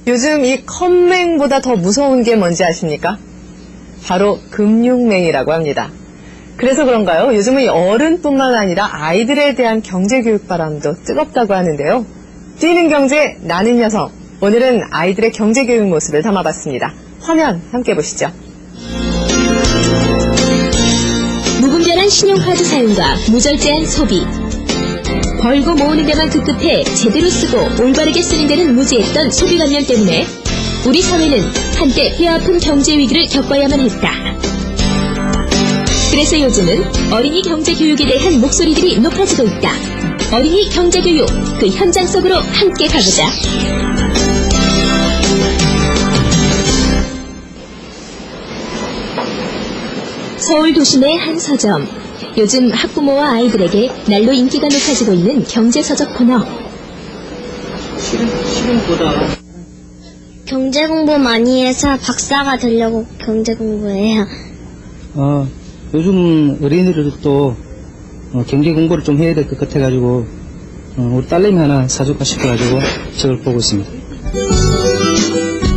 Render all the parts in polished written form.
요즘 이 컴맹보다 더 무서운 게 뭔지 아십니까? 바로 금융맹이라고 합니다. 그래서 그런가요? 요즘은 이 어른뿐만 아니라 아이들에 대한 경제교육 바람도 뜨겁다고 하는데요. 뛰는 경제, 나는 여성. 오늘은 아이들의 경제교육 모습을 담아봤습니다. 화면 함께 보시죠. 무분별한 신용카드 사용과 무절제한 소비. 벌고 모으는 데만 급급해 제대로 쓰고 올바르게 쓰는 데는 무지했던 소비 관념 때문에 우리 사회는 한때 뼈아픈 경제 위기를 겪어야만 했다. 그래서 요즘은 어린이 경제교육에 대한 목소리들이 높아지고 있다. 어린이 경제교육, 그 현장 속으로 함께 가보자. 서울 도심의 한 서점. 요즘 학부모와 아이들에게 날로 인기가 높아지고 있는 경제서적 코너. 시간보다 경제 공부 많이 해서 박사가 되려고 경제 공부해요. 요즘 어린이들도 경제 공부를 좀 해야 될 것 같아가지고 우리 딸내미 하나 사줄까 싶어가지고 저걸 보고 있습니다.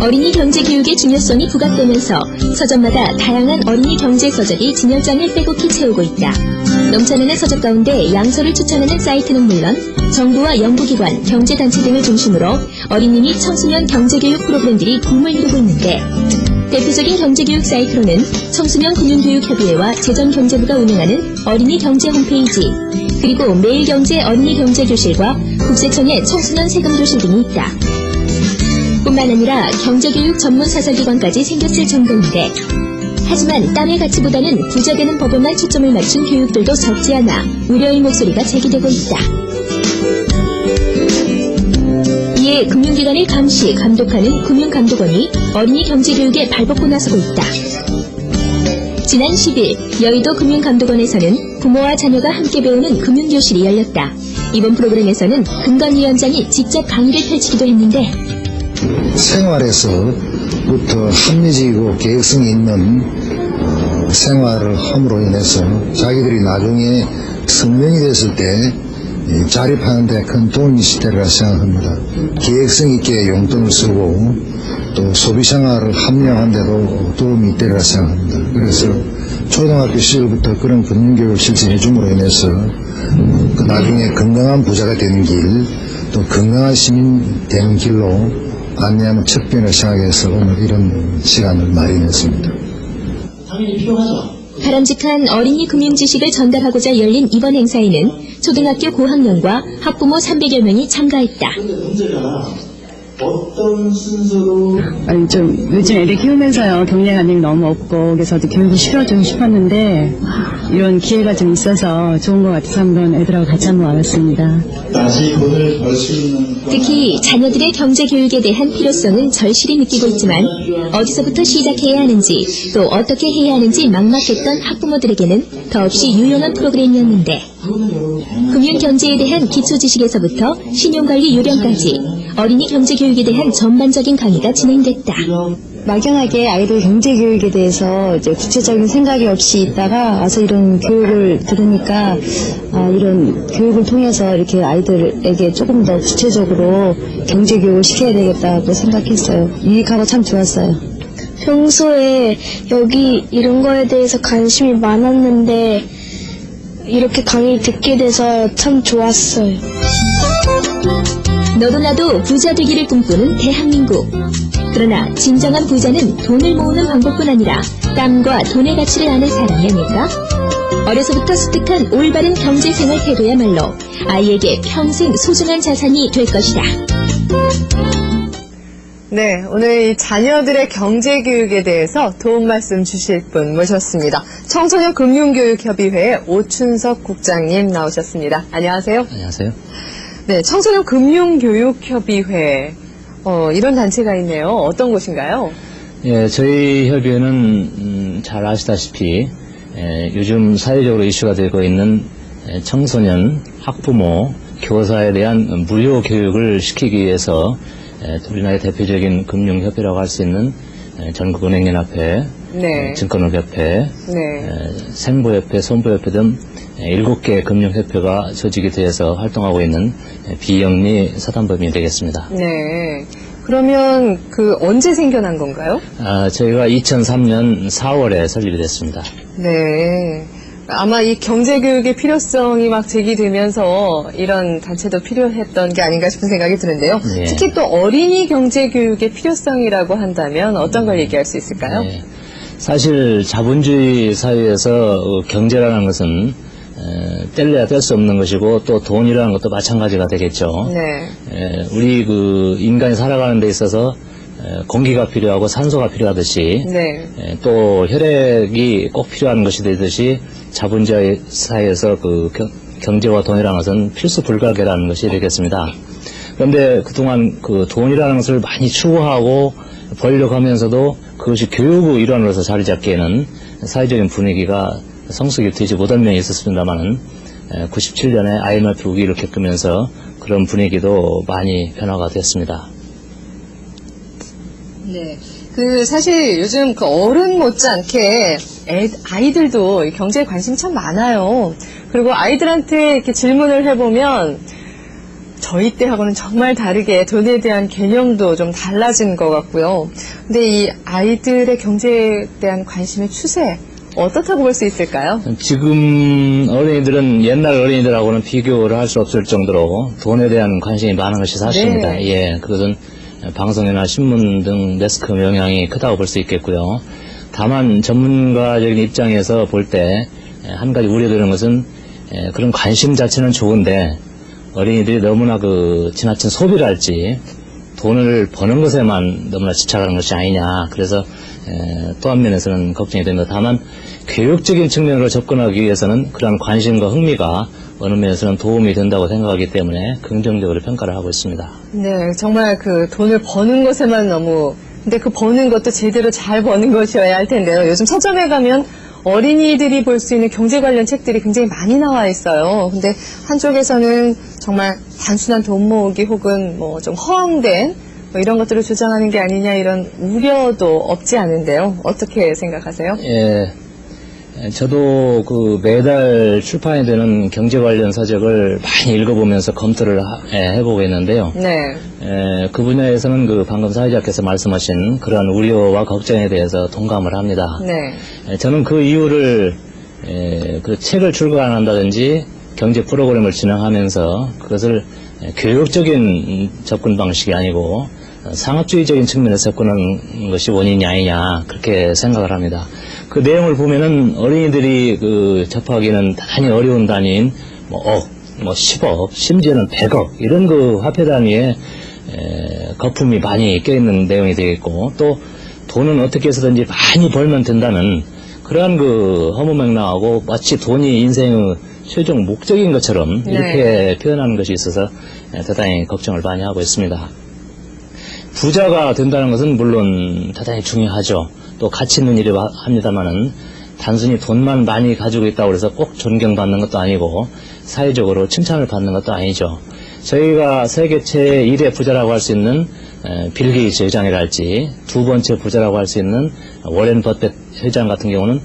어린이 경제교육의 중요성이 부각되면서 서점마다 다양한 어린이 경제서적이 진열장을 빼곡히 채우고 있다. 넘쳐나는 서적 가운데 양서를 추천하는 사이트는 물론 정부와 연구기관, 경제단체 등을 중심으로 어린이 및 청소년 경제교육 프로그램들이 붐을 이루고 있는데 대표적인 경제교육 사이트로는 청소년 금융교육협의회와 재정경제부가 운영하는 어린이 경제 홈페이지, 그리고 매일경제 어린이 경제교실과 국세청의 청소년 세금교실 등이 있다. 뿐만 아니라 경제교육 전문 사설기관까지 생겼을 정도인데 하지만 땀의 가치보다는 부자되는 법에만 초점을 맞춘 교육들도 적지 않아 우려의 목소리가 제기되고 있다. 이에 금융기관을 감시, 감독하는 금융감독원이 어린이 경제교육에 발벗고 나서고 있다. 지난 10일 여의도 금융감독원에서는 부모와 자녀가 함께 배우는 금융교실이 열렸다. 이번 프로그램에서는 금감위원장이 직접 강의를 펼치기도 했는데 생활에서부터 합리적이고 계획성이 있는 생활을 함으로 인해서 자기들이 나중에 성년이 됐을 때 자립하는 데 큰 도움이 있을 때라 생각합니다. 계획성 있게 용돈을 쓰고 또 소비생활을 합리화하는 데도 도움이 있다고 생각합니다. 그래서 초등학교 시절부터 그런 금융교육을 실천해 줌으로 인해서 나중에 건강한 부자가 되는 길, 또 건강한 시민 되는 길로 안내하는 척변을 생각해서 오늘 이런 시간을 마련했습니다. 당연히 필요하죠. 바람직한 어린이 금융 지식을 전달하고자 열린 이번 행사에는 초등학교 고학년과 학부모 300여 명이 참가했다. 근데 문제가 어떤 순서로 아니 좀 요즘 애들 키우면서요 경제관념이 너무 없고 그래서 저도 교육을 시켜주고 싶었는데 이런 기회가 좀 있어서 좋은 것 같아서 한번 애들하고 같이 한번 와봤습니다. 다시 돈을 벌 수 있는 특히 자녀들의 경제교육에 대한 필요성은 절실히 느끼고 있지만 어디서부터 시작해야 하는지 또 어떻게 해야 하는지 막막했던 학부모들에게는 더없이 유용한 프로그램이었는데 금융경제에 대한 기초지식에서부터 신용관리 요령까지 어린이 경제교육에 대한 전반적인 강의가 진행됐다. 막연하게 아이들 경제교육에 대해서 이제 구체적인 생각이 없이 있다가 와서 이런 교육을 들으니까 이런 교육을 통해서 이렇게 아이들에게 조금 더 구체적으로 경제교육을 시켜야 되겠다고 생각했어요. 유익하고 참 좋았어요. 평소에 여기 이런 거에 대해서 관심이 많았는데 이렇게 강의 듣게 돼서 참 좋았어요. 너도 나도 부자 되기를 꿈꾸는 대한민국. 그러나 진정한 부자는 돈을 모으는 방법뿐 아니라 땀과 돈의 가치를 아는 사람이 아닐까? 어려서부터 습득한 올바른 경제생활 태도야말로 아이에게 평생 소중한 자산이 될 것이다. 네, 오늘 이 자녀들의 경제교육에 대해서 도움 말씀 주실 분 모셨습니다. 청소년 금융교육협의회 오춘석 국장님 나오셨습니다. 안녕하세요. 안녕하세요. 네, 청소년 금융교육협의회 이런 단체가 있네요. 어떤 곳인가요? 예, 저희 협의회는 잘 아시다시피 요즘 사회적으로 이슈가 되고 있는 청소년, 학부모, 교사에 대한 무료 교육을 시키기 위해서 우리나라의 대표적인 금융협회라고 할 수 있는 전국은행연합회, 네. 증권업협회, 네. 생보협회, 손보협회 등 7개 금융협회가 조직이 되어서 활동하고 있는 비영리 사단법인이 되겠습니다. 네. 그러면 그 언제 생겨난 건가요? 저희가 2003년 4월에 설립이 됐습니다. 네. 아마 이 경제교육의 필요성이 막 제기되면서 이런 단체도 필요했던 게 아닌가 싶은 생각이 드는데요. 네. 특히 또 어린이 경제교육의 필요성이라고 한다면 어떤 걸 얘기할 수 있을까요? 네. 사실 자본주의 사회에서 경제라는 것은 뗄래야 뗄 수 없는 것이고 또 돈이라는 것도 마찬가지가 되겠죠. 네. 우리 그 인간이 살아가는 데 있어서 공기가 필요하고 산소가 필요하듯이 네. 또 혈액이 꼭 필요한 것이 되듯이 자본주의 사회에서 그 경제와 돈이라는 것은 필수 불가결한 것이 되겠습니다. 그런데 그동안 그 돈이라는 것을 많이 추구하고 벌려고 하면서도 그것이 교육의 일환으로서 자리 잡기에는 사회적인 분위기가 성숙이 되지 못한 면이 있었습니다만은 97년에 IMF 위기를 겪으면서 그런 분위기도 많이 변화가 됐습니다. 네. 그 사실 요즘 그 어른 못지않게 아이들도 경제에 관심이 참 많아요. 그리고 아이들한테 이렇게 질문을 해보면 저희 때하고는 정말 다르게 돈에 대한 개념도 좀 달라진 것 같고요. 근데 이 아이들의 경제에 대한 관심의 추세 어떻다고 볼 수 있을까요? 지금 어린이들은 옛날 어린이들하고는 비교를 할 수 없을 정도로 돈에 대한 관심이 많은 것이 사실입니다. 네. 예, 그것은 방송이나 신문 등 매스컴 영향이 크다고 볼 수 있겠고요. 다만 전문가적인 입장에서 볼 때 한 가지 우려되는 것은 그런 관심 자체는 좋은데 어린이들이 너무나 그 지나친 소비를 할지 돈을 버는 것에만 너무나 집착하는 것이 아니냐. 그래서 또 한 면에서는 걱정이 됩니다. 다만 교육적인 측면으로 접근하기 위해서는 그러한 관심과 흥미가 어느 면에서는 도움이 된다고 생각하기 때문에 긍정적으로 평가를 하고 있습니다. 네, 정말 그 돈을 버는 것에만 너무, 근데 그 버는 것도 제대로 잘 버는 것이어야 할 텐데요. 요즘 서점에 가면 어린이들이 볼 수 있는 경제 관련 책들이 굉장히 많이 나와 있어요. 근데 한쪽에서는 정말 단순한 돈 모으기 혹은 뭐 좀 허황된 뭐 이런 것들을 주장하는 게 아니냐 이런 우려도 없지 않은데요. 어떻게 생각하세요? 예, 저도 그 매달 출판이 되는 경제 관련 서적을 많이 읽어보면서 검토를 해보고 있는데요. 네. 그 분야에서는 그 방금 사회자께서 말씀하신 그러한 우려와 걱정에 대해서 동감을 합니다. 네. 저는 그 이유를 그 책을 출간한다든지 경제 프로그램을 진행하면서 그것을 교육적인 접근 방식이 아니고 상업주의적인 측면에서 접근하는 것이 원인이 아니냐 그렇게 생각을 합니다. 그 내용을 보면은 어린이들이 그 접하기는 대단히 어려운 단위인 뭐 억, 뭐 10억, 심지어는 100억 이런 그 화폐 단위에 거품이 많이 껴있는 내용이 되겠고 또 돈은 어떻게 해서든지 많이 벌면 된다는 그러한 그 허무맹랑하고 마치 돈이 인생의 최종 목적인 것처럼 이렇게 표현하는 것이 있어서 대단히 걱정을 많이 하고 있습니다. 부자가 된다는 것은 물론 대단히 중요하죠. 또 가치 있는 일이 합니다만은 단순히 돈만 많이 가지고 있다고 해서 꼭 존경받는 것도 아니고 사회적으로 칭찬을 받는 것도 아니죠. 저희가 세계 제1의 부자라고 할 수 있는 빌 게이츠 회장이랄지 두 번째 부자라고 할 수 있는 워렌 버핏 회장 같은 경우는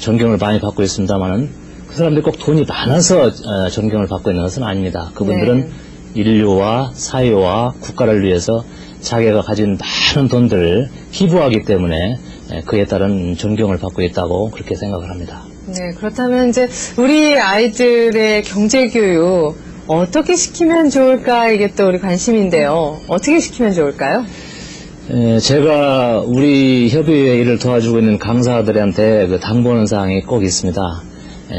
존경을 많이 받고 있습니다만은 그 사람들이 꼭 돈이 많아서 존경을 받고 있는 것은 아닙니다. 그분들은 인류와 사회와 국가를 위해서 자기가 가진 많은 돈들을 기부하기 때문에 그에 따른 존경을 받고 있다고 그렇게 생각을 합니다. 네, 그렇다면 이제 우리 아이들의 경제교육 어떻게 시키면 좋을까 이게 또 우리 관심인데요. 어떻게 시키면 좋을까요? 제가 우리 협의회 일을 도와주고 있는 강사들한테 그 당부하는 사항이 꼭 있습니다.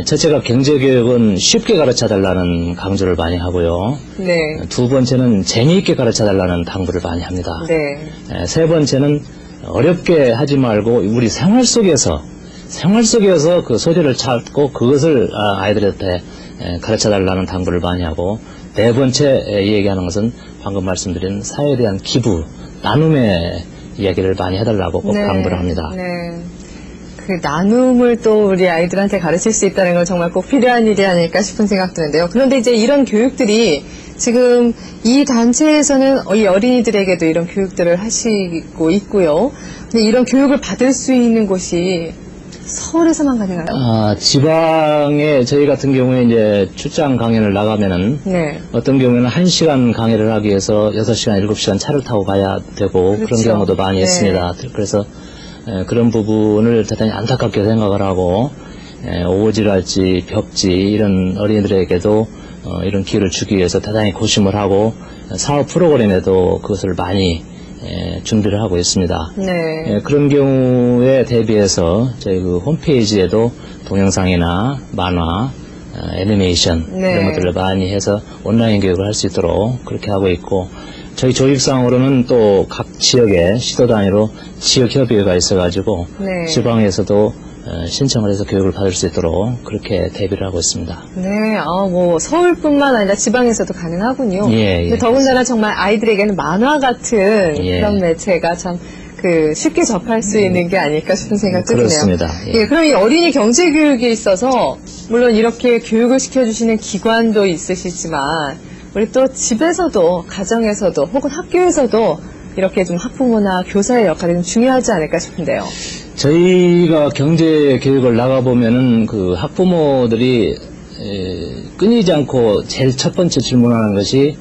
첫째가 경제교육은 쉽게 가르쳐달라는 강조를 많이 하고요. 네. 두 번째는 재미있게 가르쳐달라는 당부를 많이 합니다. 네. 세 번째는 어렵게 하지 말고 우리 생활 속에서 그 소재를 찾고 그것을 아이들한테 가르쳐달라는 당부를 많이 하고 네 번째 얘기하는 것은 방금 말씀드린 사회에 대한 기부, 나눔의 이야기를 많이 해달라고 꼭 당부를 합니다. 네. 그 나눔을 또 우리 아이들한테 가르칠 수 있다는 건 정말 꼭 필요한 일이 아닐까 싶은 생각 드는데요. 그런데 이제 이런 교육들이 지금 이 단체에서는 이 어린이들에게도 이런 교육들을 하시고 있고요. 근데 이런 교육을 받을 수 있는 곳이 서울에서만 가능해요? 지방에 저희 같은 경우에 이제 출장 강연을 나가면은 네. 어떤 경우에는 1시간 강의를 하기 위해서 6시간, 7시간 차를 타고 가야 되고 그런 그렇죠. 경우도 많이 네. 있습니다. 그래서 그런 부분을 대단히 안타깝게 생각을 하고 오지랄지 벽지 이런 어린이들에게도 이런 기회를 주기 위해서 대단히 고심을 하고 사업 프로그램에도 그것을 많이 준비를 하고 있습니다. 네. 그런 경우에 대비해서 저희 그 홈페이지에도 동영상이나 만화, 애니메이션 네. 이런 것들을 많이 해서 온라인 교육을 할 수 있도록 그렇게 하고 있고 저희 조직상으로는 또 각 지역에 시도 단위로 지역협의회가 있어가지고 네. 지방에서도 신청을 해서 교육을 받을 수 있도록 그렇게 대비를 하고 있습니다. 네, 뭐 서울뿐만 아니라 지방에서도 가능하군요. 예, 근데 더군다나 정말 아이들에게는 만화 같은 예. 그런 매체가 참 쉽게 접할 수 있는 게 아닐까 싶은 생각도 그렇습니다. 드네요. 예. 예, 그럼 이 어린이 경제 교육에 있어서 물론 이렇게 교육을 시켜주시는 기관도 있으시지만 우리 또 집에서도 가정에서도 혹은 학교에서도 이렇게 좀 학부모나 교사의 역할이 좀 중요하지 않을까 싶은데요. 저희가 경제 교육을 나가보면은 그 학부모들이 끊이지 않고 제일 첫 번째 질문하는 것이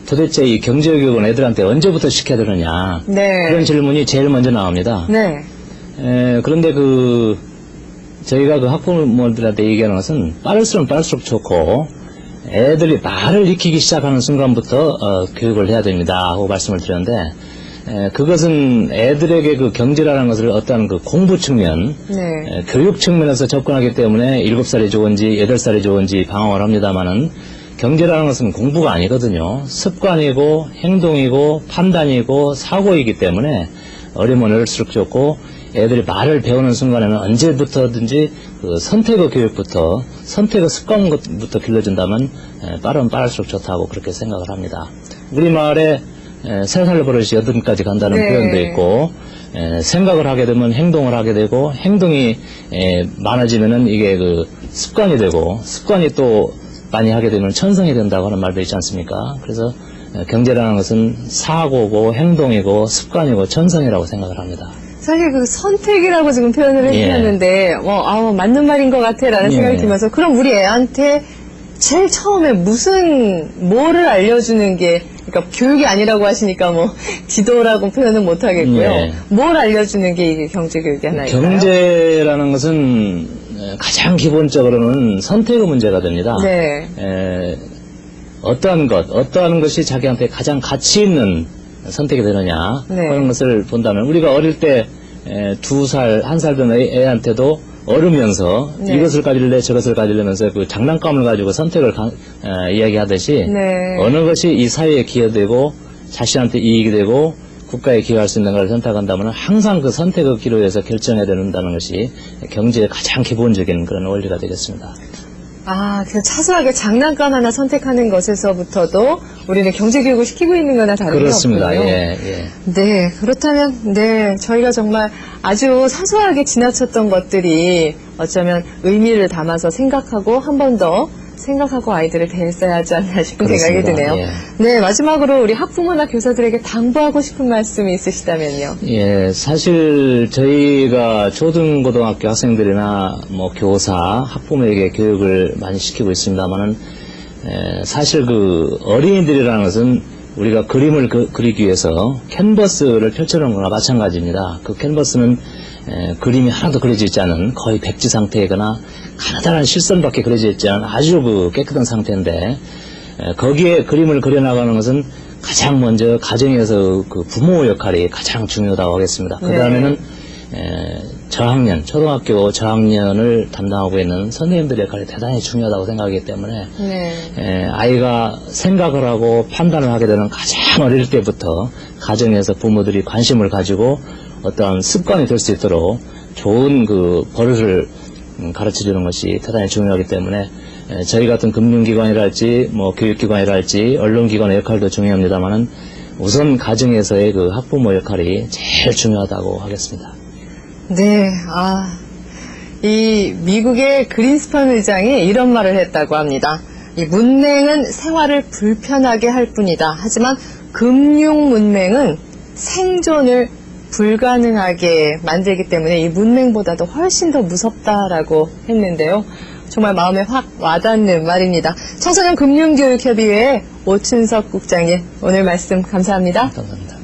도대체 이 경제 교육은 애들한테 언제부터 시켜야 되느냐. 네. 그런 질문이 제일 먼저 나옵니다. 네. 그런데 저희가 그 학부모들한테 얘기하는 것은 빠를수록 좋고 애들이 말을 익히기 시작하는 순간부터 교육을 해야 됩니다 하고 말씀을 드렸는데 그것은 애들에게 그 경제라는 것을 어떤 그 공부 측면, 네. 교육 측면에서 접근하기 때문에 7살이 좋은지 8살이 좋은지 방황을 합니다만은 경제라는 것은 공부가 아니거든요. 습관이고 행동이고 판단이고 사고이기 때문에 어리면 어릴수록 좋고 애들이 말을 배우는 순간에는 언제부터든지 그 선택의 교육부터 선택의 습관부터 길러준다면 빠르면 빠를수록 좋다고 그렇게 생각을 합니다. 우리말에 3살 버릇이 8까지 간다는 네. 표현도 있고 생각을 하게 되면 행동을 하게 되고 행동이 많아지면은 이게 그 습관이 되고 습관이 또 많이 하게 되면 천성이 된다고 하는 말도 있지 않습니까? 그래서 경제라는 것은 사고고 행동이고 습관이고 천성이라고 생각을 합니다. 사실 그 선택이라고 지금 표현을 예. 해주셨는데, 맞는 말인 것 같아라는 예. 생각이 들면서, 그럼 우리 애한테 제일 처음에 뭐를 알려주는 게, 그러니까 교육이 아니라고 하시니까 지도라고 표현은 못 하겠고요. 예. 뭘 알려주는 게 이게 경제교육이 하나일까요? 경제라는 것은 가장 기본적으로는 선택의 문제가 됩니다. 네. 어떠한 것이 자기한테 가장 가치 있는 선택이 되느냐 네. 그런 것을 본다면 우리가 어릴 때 2살, 1살 된 애한테도 어르면서 네. 이것을 가질래 저것을 가지려면서 그 장난감을 가지고 선택을 이야기하듯이 네. 어느 것이 이 사회에 기여되고 자신한테 이익이 되고 국가에 기여할 수 있는 걸 선택한다면 항상 그 선택의 기로에서 결정해야 된다는 것이 경제의 가장 기본적인 그런 원리가 되겠습니다. 그냥 사소하게 장난감 하나 선택하는 것에서부터도 우리는 경제교육을 시키고 있는 거나 다름이 그렇습니다. 없군요. 예. 네, 그렇다면, 저희가 정말 아주 사소하게 지나쳤던 것들이 어쩌면 의미를 담아서 생각하고 한 번 더 생각하고 아이들을 대했어야 하지 않나 싶은 그렇습니다. 생각이 드네요. 예. 네, 마지막으로 우리 학부모나 교사들에게 당부하고 싶은 말씀이 있으시다면요. 예, 사실 저희가 초등고등학교 학생들이나 교사, 학부모에게 교육을 많이 시키고 있습니다만은 사실 그 어린이들이라는 것은 우리가 그림을 그리기 위해서 캔버스를 펼쳐놓은 거나 마찬가지입니다. 그 캔버스는 그림이 하나도 그려져 있지 않은 거의 백지 상태이거나 가느다란 실선밖에 그려져 있지 않은 아주 그 깨끗한 상태인데 거기에 그림을 그려나가는 것은 가장 먼저 가정에서 그 부모 역할이 가장 중요하다고 하겠습니다. 그 다음에는 저학년, 초등학교 저학년을 담당하고 있는 선생님들의 역할이 대단히 중요하다고 생각하기 때문에 네. 아이가 생각을 하고 판단을 하게 되는 가장 어릴 때부터 가정에서 부모들이 관심을 가지고 어떠한 습관이 될 수 있도록 좋은 그 버릇을 가르쳐주는 것이 대단히 중요하기 때문에 저희 같은 금융기관이랄지 교육기관이랄지 언론기관의 역할도 중요합니다만은 우선 가정에서의 그 학부모 역할이 제일 중요하다고 하겠습니다. 네, 이 미국의 그린스판 의장이 이런 말을 했다고 합니다. 이 문맹은 생활을 불편하게 할 뿐이다. 하지만 금융 문맹은 생존을 불가능하게 만들기 때문에 이 문맹보다도 훨씬 더 무섭다라고 했는데요. 정말 마음에 확 와닿는 말입니다. 청소년 금융교육협의회 오춘석 국장님, 오늘 말씀 감사합니다. 감사합니다.